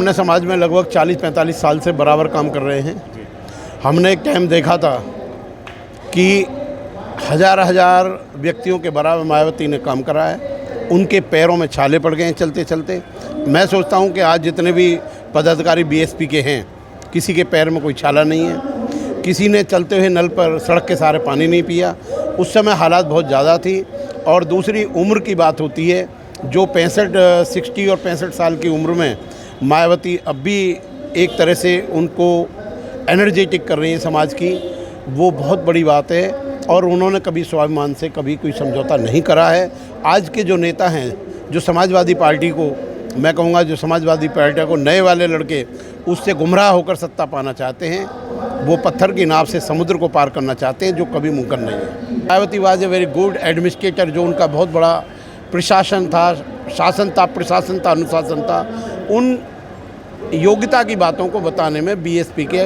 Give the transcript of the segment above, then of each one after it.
ब्राह्मण समाज में लगभग 40-45 साल से बराबर काम कर रहे हैं। हमने एक टाइम देखा था कि हज़ार व्यक्तियों के बराबर मायावती ने काम करा है। उनके पैरों में छाले पड़ गए हैं चलते चलते। मैं सोचता हूं कि आज जितने भी पदाधिकारी बीएसपी के हैं, किसी के पैर में कोई छाला नहीं है। किसी ने चलते हुए नल पर सड़क के सहारे पानी नहीं पिया। उस समय हालात बहुत ज़्यादा थी। और दूसरी उम्र की बात होती है, जो 60 और 65 साल की उम्र में मायावती अब भी एक तरह से उनको एनर्जेटिक कर रही है समाज की, वो बहुत बड़ी बात है। और उन्होंने कभी स्वाभिमान से कभी कोई समझौता नहीं करा है। आज के जो नेता हैं, जो समाजवादी पार्टी को, मैं कहूँगा जो समाजवादी पार्टी को नए वाले लड़के उससे गुमराह होकर सत्ता पाना चाहते हैं, वो पत्थर की नाव से समुद्र को पार करना चाहते हैं, जो कभी मुमकिन नहीं है। Mayawati was a very good administrator. जो उनका बहुत बड़ा प्रशासन था, शासन था, प्रशासन था, अनुशासन था, उन योग्यता की बातों को बताने में बीएसपी के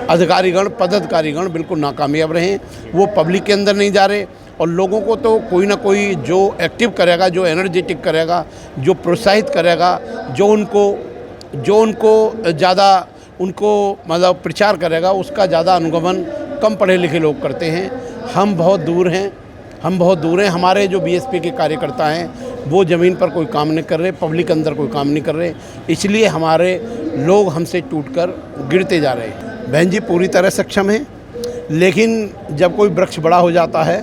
अधिकारीगण, पदाधिकारीगण बिल्कुल नाकामयाब रहे। वो पब्लिक के अंदर नहीं जा रहे और लोगों को तो कोई ना कोई जो एक्टिव करेगा, जो एनर्जेटिक करेगा, जो प्रोत्साहित करेगा, जो उनको ज़्यादा मतलब प्रचार करेगा, उसका ज़्यादा अनुगमन कम पढ़े लिखे लोग करते हैं। हम बहुत दूर हैं। हमारे जो बीएसपी के कार्यकर्ता हैं वो ज़मीन पर कोई काम नहीं कर रहे, पब्लिक के अंदर कोई काम नहीं कर रहे, इसलिए हमारे लोग हमसे टूटकर गिरते जा रहे हैं। बहन जी पूरी तरह सक्षम है, लेकिन जब कोई वृक्ष बड़ा हो जाता है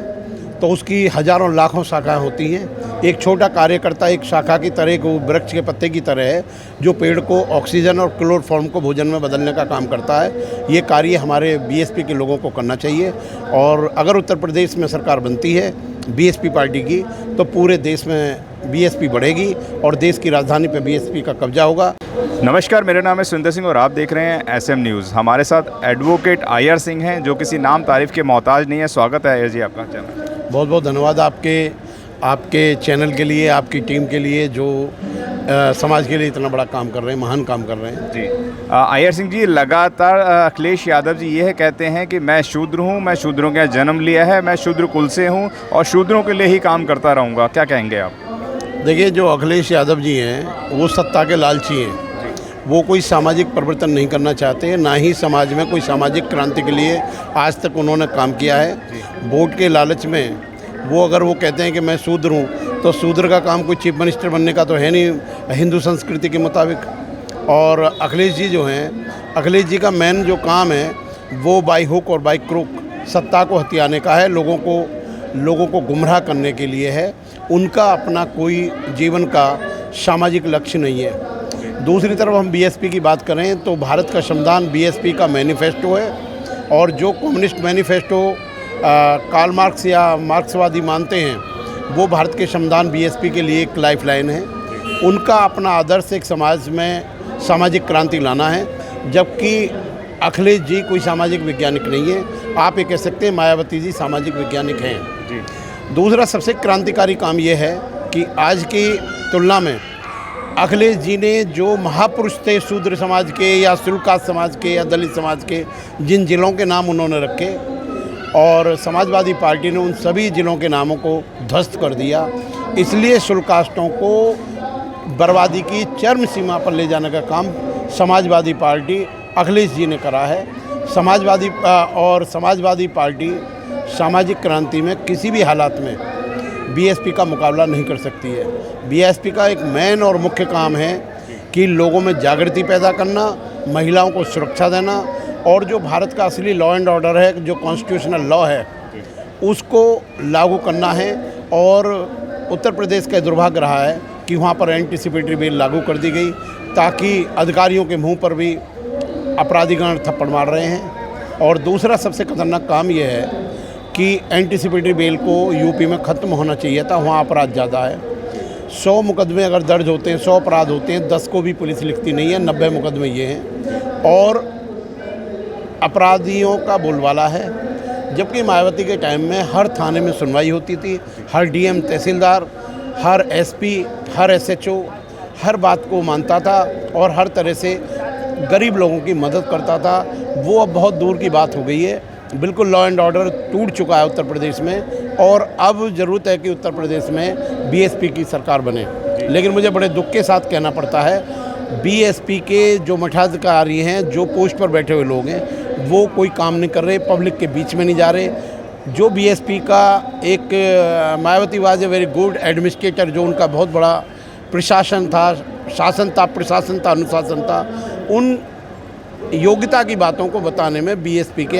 तो उसकी हज़ारों लाखों शाखाएं होती हैं। एक छोटा कार्यकर्ता एक शाखा की तरह, को वृक्ष के पत्ते की तरह है, जो पेड़ को ऑक्सीजन और क्लोरोफॉर्म को भोजन में बदलने का काम करता है। ये कार्य हमारे बीएसपी के लोगों को करना चाहिए। और अगर उत्तर प्रदेश में सरकार बनती है बीएसपी पार्टी की, तो पूरे देश में बीएसपी बढ़ेगी और देश की राजधानी पर बीएसपी का कब्जा होगा। नमस्कार, मेरा नाम है सुंदर सिंह और आप देख रहे हैं एसएम न्यूज़। हमारे साथ एडवोकेट आयर सिंह हैं, जो किसी नाम तारीफ़ के मोहताज नहीं है। स्वागत है आयर जी आपका चैनल। बहुत बहुत धन्यवाद आपके चैनल के लिए, आपकी टीम के लिए, जो समाज के लिए इतना बड़ा काम कर रहे हैं, महान काम कर रहे हैं। जी आयर सिंह जी, लगातार अखिलेश यादव जी ये कहते हैं कि मैं शूद्र हूँ, मैं शूद्रों का जन्म लिया है, मैं शूद्र कुल से हूँ और शूद्रों के लिए ही काम करता रहूँगा। क्या कहेंगे आप? देखिए, जो अखिलेश यादव जी हैं वो सत्ता के लालची हैं। वो कोई सामाजिक परिवर्तन नहीं करना चाहते, ना ही समाज में कोई सामाजिक क्रांति के लिए आज तक उन्होंने काम किया है। वोट के लालच में अगर वो कहते हैं कि मैं शूद्र हूँ, तो शूद्र का काम कोई चीफ मिनिस्टर बनने का तो है नहीं हिंदू संस्कृति के मुताबिक। और अखिलेश जी जो हैं, अखिलेश जी का मेन जो काम है वो बाई हुक और बाई क्रुक सत्ता को हथियाने का है, लोगों को गुमराह करने के लिए है। उनका अपना कोई जीवन का सामाजिक लक्ष्य नहीं है। दूसरी तरफ हम बीएसपी की बात करें तो भारत का संविधान बीएसपी का मैनिफेस्टो है। और जो कम्युनिस्ट मैनिफेस्टो कार्ल मार्क्स या मार्क्सवादी मानते हैं, वो भारत के संविधान बीएसपी के लिए एक लाइफलाइन है। उनका अपना आदर्श एक समाज में सामाजिक क्रांति लाना है, जबकि अखिलेश जी कोई सामाजिक वैज्ञानिक नहीं है। आप ये कह सकते हैं मायावती जी सामाजिक वैज्ञानिक हैं जी। दूसरा सबसे क्रांतिकारी काम ये है कि आज की तुलना में अखिलेश जी ने जो महापुरुष थे शूद्र समाज के या शुल्कात समाज के या दलित समाज के, जिन जिलों के नाम उन्होंने रखे, और समाजवादी पार्टी ने उन सभी जिलों के नामों को ध्वस्त कर दिया। इसलिए शुल्कास्टों को बर्बादी की चरम सीमा पर ले जाने का काम समाजवादी पार्टी अखिलेश जी ने करा है। समाजवादी पार्टी सामाजिक क्रांति में किसी भी हालात में बीएसपी का मुकाबला नहीं कर सकती है। बीएसपी का एक मेन और मुख्य काम है कि लोगों में जागृति पैदा करना, महिलाओं को सुरक्षा देना, और जो भारत का असली लॉ एंड ऑर्डर है, जो कॉन्स्टिट्यूशनल लॉ है, उसको लागू करना है। और उत्तर प्रदेश का दुर्भाग्य रहा है कि वहाँ पर एंटीसिपेटरी बिल लागू कर दी गई, ताकि अधिकारियों के मुंह पर भी अपराधीगण थप्पड़ मार रहे हैं। और दूसरा सबसे खतरनाक काम यह है कि एंटीसिपेटरी बिल को यूपी में ख़त्म होना चाहिए था। वहाँ अपराध ज़्यादा है। 100 मुकदमे अगर दर्ज होते हैं, 100 अपराध होते हैं, 10 को भी पुलिस लिखती नहीं है, 90 मुकदमे ये हैं और अपराधियों का बोलबाला है। जबकि मायावती के टाइम में हर थाने में सुनवाई होती थी, हर डीएम, तहसीलदार, हर एसपी, हर एसएचओ हर बात को मानता था और हर तरह से गरीब लोगों की मदद करता था। वो अब बहुत दूर की बात हो गई है। बिल्कुल लॉ एंड ऑर्डर टूट चुका है उत्तर प्रदेश में, और अब ज़रूरत है कि उत्तर प्रदेश में बीएसपी की सरकार बने। लेकिन मुझे बड़े दुख के साथ कहना पड़ता है, बीएसपी के जो मठाधिकारी हैं, जो पोस्ट पर बैठे हुए लोग हैं, वो कोई काम नहीं कर रहे, पब्लिक के बीच में नहीं जा रहे। जो बीएसपी का एक Mayawati was a very good administrator, जो उनका बहुत बड़ा प्रशासन था, शासन था, प्रशासन था, अनुशासन था, उन योग्यता की बातों को बताने में बीएसपी के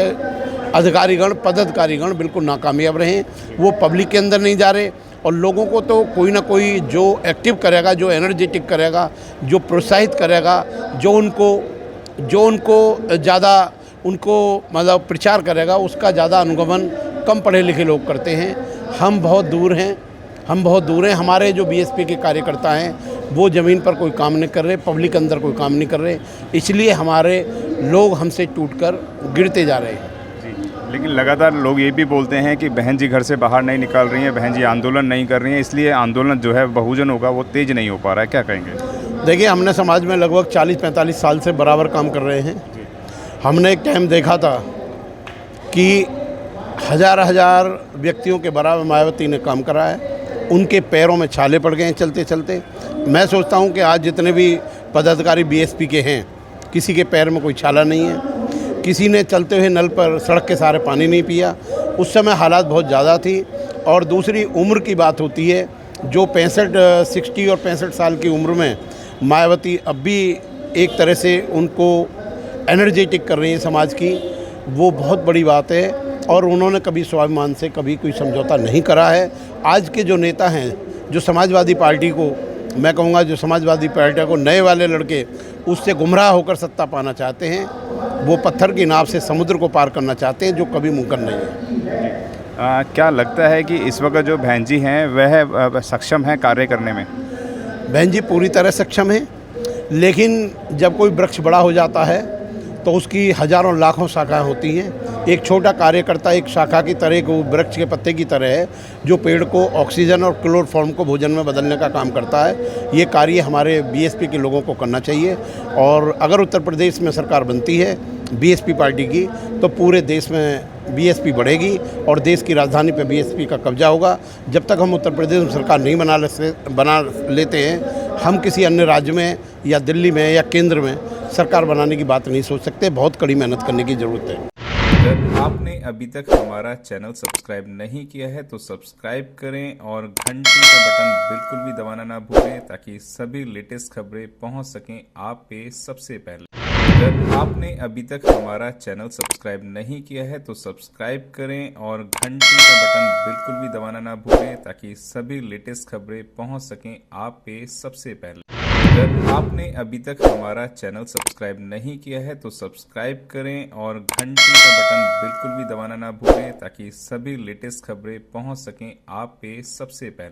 अधिकारीगण, पदाधिकारीगण बिल्कुल नाकामयाब रहे। वो पब्लिक के अंदर नहीं जा रहे और लोगों को तो कोई ना कोई जो एक्टिव करेगा, जो एनर्जेटिक करेगा, जो प्रोत्साहित करेगा, जो उनको ज़्यादा उनको मतलब प्रचार करेगा, उसका ज़्यादा अनुगमन कम पढ़े लिखे लोग करते हैं। हम बहुत दूर हैं। हमारे जो बीएसपी के कार्यकर्ता हैं वो ज़मीन पर कोई काम नहीं कर रहे, पब्लिक के अंदर कोई काम नहीं कर रहे, इसलिए हमारे लोग हमसे टूटकर गिरते जा रहे हैं। लेकिन लगातार लोग ये भी बोलते हैं कि बहन जी घर से बाहर नहीं निकल रही हैं, बहन जी आंदोलन नहीं कर रही हैं, इसलिए आंदोलन जो है बहुजन होगा वो तेज नहीं हो पा रहा है। क्या कहेंगे? देखिए, हमने समाज में लगभग 40-45 साल से बराबर काम कर रहे हैं। हमने एक टाइम देखा था कि हजार व्यक्तियों के बराबर मायावती ने काम करा है। उनके पैरों में छाले पड़ गए हैं चलते चलते। मैं सोचता हूं कि आज जितने भी पदाधिकारी बीएसपी के हैं, किसी के पैर में कोई छाला नहीं है, किसी ने चलते हुए नल पर सड़क के सहारे पानी नहीं पिया। उस समय हालात बहुत ज़्यादा थी। और दूसरी उम्र की बात होती है, जो 60 और 65 साल की उम्र में मायावती अब भी एक तरह से उनको एनर्जेटिक कर रही है समाज की, वो बहुत बड़ी बात है। और उन्होंने कभी स्वाभिमान से कभी कोई समझौता नहीं करा है। आज के जो नेता हैं, जो समाजवादी पार्टी को, मैं कहूँगा जो समाजवादी पार्टी को नए वाले लड़के उससे गुमराह होकर सत्ता पाना चाहते हैं, वो पत्थर की नाव से समुद्र को पार करना चाहते हैं, जो कभी मुमकिन नहीं है। क्या लगता है कि इस वक्त जो बहन जी हैं वह सक्षम हैं कार्य करने में? बहन जी पूरी तरह सक्षम हैं, लेकिन जब कोई वृक्ष बड़ा हो जाता है तो उसकी हजारों लाखों शाखाएं होती हैं। एक छोटा कार्यकर्ता एक शाखा की तरह, एक वृक्ष के पत्ते की तरह है, जो पेड़ को ऑक्सीजन और क्लोरोफॉर्म को भोजन में बदलने का काम करता है। ये कार्य हमारे बीएसपी के लोगों को करना चाहिए। और अगर उत्तर प्रदेश में सरकार बनती है बीएसपी पार्टी की, तो पूरे देश में बीएसपी बढ़ेगी और देश की राजधानी पे बीएसपी का कब्जा होगा। जब तक हम उत्तर प्रदेश में सरकार नहीं बना लेते हैं, हम किसी अन्य राज्य में या दिल्ली में या केंद्र में सरकार बनाने की बात नहीं सोच सकते। बहुत कड़ी मेहनत करने की ज़रूरत है। अगर आपने अभी तक हमारा चैनल सब्सक्राइब नहीं किया है तो सब्सक्राइब करें और घंटी का बटन बिल्कुल भी दबाना ना भूलें, ताकि सभी लेटेस्ट खबरें पहुंच सकें आप पे सबसे पहले। अगर आपने अभी तक हमारा चैनल सब्सक्राइब नहीं किया है तो सब्सक्राइब करें और घंटी का बटन बिल्कुल भी दबाना ना भूलें, ताकि सभी लेटेस्ट खबरें पहुंच सकें आप पे सबसे पहले। अगर आपने अभी तक हमारा चैनल सब्सक्राइब नहीं किया है तो सब्सक्राइब करें और घंटी का बटन बिल्कुल भी दबाना ना भूलें, ताकि सभी लेटेस्ट खबरें पहुंच सकें आप पे सबसे पहले।